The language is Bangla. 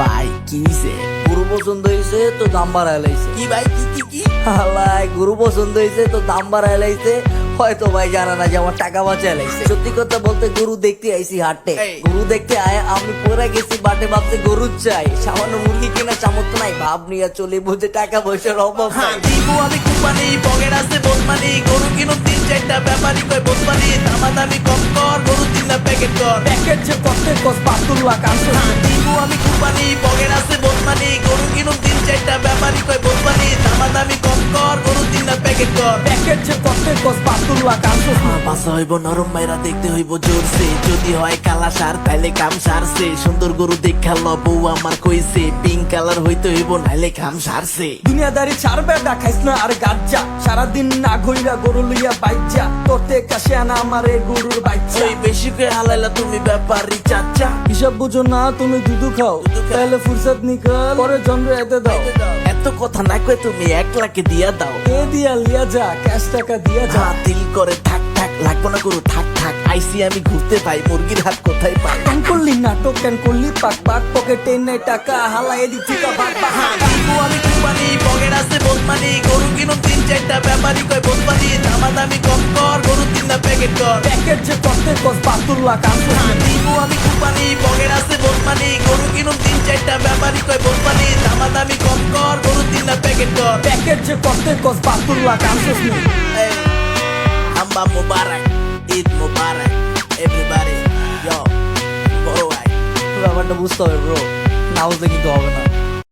ভাই কি হইছে? গরু পছন্দ হয়েছে তো দাম বাড়ায় লাইছে। কি ভাই কি হালাই গরু পছন্দ হয়েছে তো দাম বাড়ায় লাইছে। হয়তো ভাই জানা না যে আমার টাকা বাঁচায় লাইছে। সত্যি কথা বলতে গরু দেখতে আইছি হাটে। এই। গরু দেখতে আয় আমি পরে গেছি বাটে, ভাবতে গরু চাই। সামান্য মুরগি কেনা সামর্থ্য নাই, ভাব নিয়ে চলে বুঝে টাকা পয়সার অভাব নাই। দিবু আমি কোম্পানি পকেট আছে বোতমানি গরু কিনুম 3-4টা ব্যাপারী কয় বোতমানি দামাদামি কম কর গরু 3টা প্যাকেট কর প্যাকেট যে করতে কস 72 লাখ আনছো। দিবু আমি কোম্পানি পকেট আছে বোতমানি গরু কিনুম 3-4টা ব্যাপারী কয় বোতমানি দামাদামি কম কর গরু 3টা প্যাকেট কর প্যাকেট যে করতে কস 72 লাখ আনছো। বাসা হইব নরম মাইরা দেখতে হইব জোরছে যদি হয় কালা সার তাইলে কাম সারছে সুন্দর গরু দেখা বউ আমার কইছে পিঙ্ক কালার হইতে হইব নাইলে কাম সারছে দুনিয়াদারি ছাড় বেটা খাইস না আর গাজ্জা। সারাদিন না ঘইরা গরু লইয়া বাইজা, তোরতে কাশে আনা আমারে গরুর বাচ্চা। ওই বেশি করে হালাইলা তুমি ব্যাপারী চাচা হিসাব বুঝো না তুমি দুধু খাও, তাহলে ফুরসত নিকাল পরে জন্ম এতে দাও। এত কথা না কয়ে তুমি 1 লাখে দিয়া দাও এ দিয়া লিয়া যা, ক্যাশ টাকা দিয়া যা। দিল করে থাক থাক লাগবো না গরু থাক থাক আইসি আমি ঘুরতে পাই মুরগির হাত কোথায় পাই কেন করলি নাটক, কেন করলি পাক পাক, পকেটে নাই টাকা হালাই দিচ্ছি কা বাক বাক। দিবু আমি কোম্পানি পকেট আছে বোতমানি গরু কিনুম 3-4টা ব্যাপারী কয় বোতমানি দামাদামি কম কর গরু 3টা প্যাকেট কর প্যাকেট যে করতে কস 72 লাখ আনছো। দিবু আমি কোম্পানি পকেট আছে বোতমানি গরু কিনুম 3-4টা ব্যাপারী কয় বোতমানি দামাদামি কম কর গরু 3টা প্যাকেট কর প্যাকেট যে করতে কস 72 লাখ আনছো। Hey, Hamba Mubarak, Eid Mubarak, everybody, yo, alright. ব্যাপারটা বুঝতে হবে ব্রো, না বুঝলে কিন্তু হবে না।